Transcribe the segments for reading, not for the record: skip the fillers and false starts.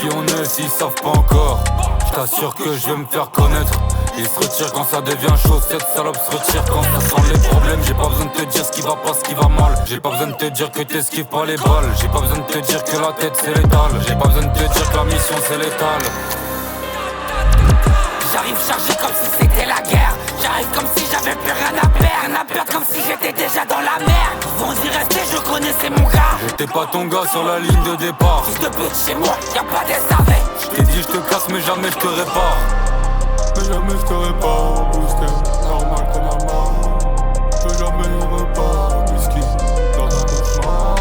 qui on est s'ils savent pas encore. J't'assure que je vais me faire connaître. Ils se retirent quand ça devient chaud. Cette salope se retire quand ça sent les problèmes. J'ai pas besoin de te dire ce qui va pas, ce qui va mal. J'ai pas besoin de te dire que t'esquives pas les balles. J'ai pas besoin de te dire que la tête c'est létal. J'ai pas besoin de te dire que la mission c'est létale. J'arrive chargé comme si c'était la guerre. J'arrive comme si j'avais plus rien à perdre. Rien à perdre comme si j'étais déjà dans la merde. Vont y rester, je connaissais mon gars. J'étais pas ton gars sur la ligne de départ. Fils de pute chez moi, y'a pas des savets. J't'ai dit je te casse mais jamais je te répare. Mais jamais je te répare, boosté, normal qu'on a marre. Mais jamais je repars, whisky, dans un cauchemar.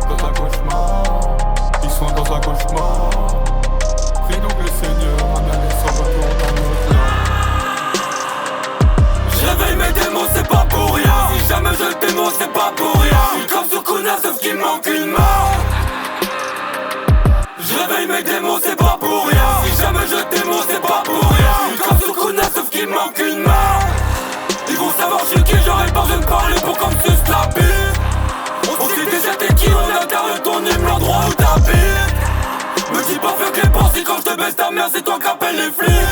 Dans un cauchemar, ils sont dans un cauchemar. Prie donc le Seigneur, un aller sans retour dans notre âme. Je réveille mes démons, c'est pas pour rien. Si jamais je le démon, c'est pas pour rien. Je comme Sukuna, sauf qu'il manque une main. Je réveille mes démons, c'est pas pour rien. Si jamais je le démon, c'est pas pour rien. Comme Sukuna, sauf qu'il manque une main. Ils vont savoir chez qui j'aurais pas besoin de parler pour qu'on me suce la bite. On sait déjà t'es qui, on a qu'à retourner l'endroit où t'habites. Me dis pas fuck les pensées quand je te baisse ta mère, c'est toi qui appelle les flics.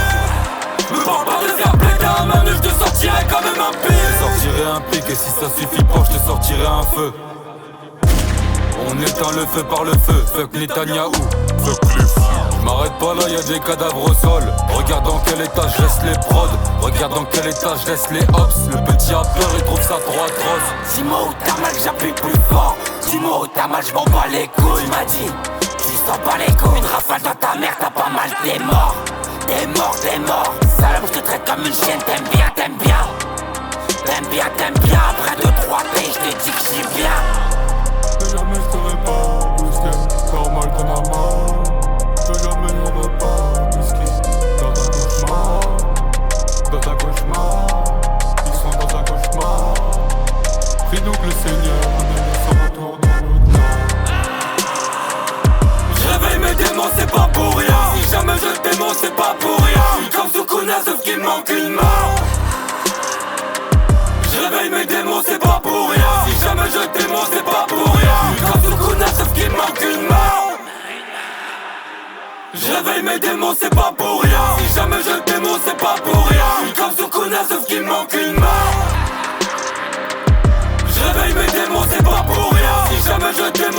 Me parle pas de faire péter un man, je te sortirai quand même un pic. Je sortirai un pic et si ça suffit pas, je te sortirai un feu. On éteint le feu par le feu, fuck Netanyahou, fuck les fous. J'm'arrête pas là, y'a des cadavres au sol. Regarde dans quel état je laisse les prods. Regarde dans quel état je laisse les hops. Le petit a peur, il trouve ça trop atroce. Dis-moi où t'as mal, j'appuie plus fort. Dis-moi où t'as mal, j'm'en bats les couilles. Tu m'as dit, tu sens pas les couilles. Une rafale dans ta mère, t'as pas mal, t'es mort. T'es mort, t'es mort. Salope, je te traite comme une chienne, t'aimes bien, t'aimes bien. T'aimes bien, t'aimes bien. Après 2-3 pays, je te dis que j'y viens. Mais jamais je te répare, boosté, normal qu'on a marre. Mais jamais je repars, whisky, dans un cauchemar. Dans un cauchemar, ils sont dans un cauchemar. Prie donc le Seigneur, un aller sans retour dans notre âme. Je réveille mes démons, c'est pas pour rien. Si jamais je le démon, c'est pas pour rien. Comme Sukuna, sauf qu'il manque une main. Je réveille mes démons, c'est pas pour rien. Si jamais je le démon, c'est pas pour rien. Comme Sukuna, sauf qu'il manque une main. Je réveille mes démons, c'est pas pour rien. Si jamais je le démon, c'est pas pour rien. Comme Sukuna, sauf qu'il manque une main. Je réveille mes démons, c'est pas pour rien. Si jamais je le démon,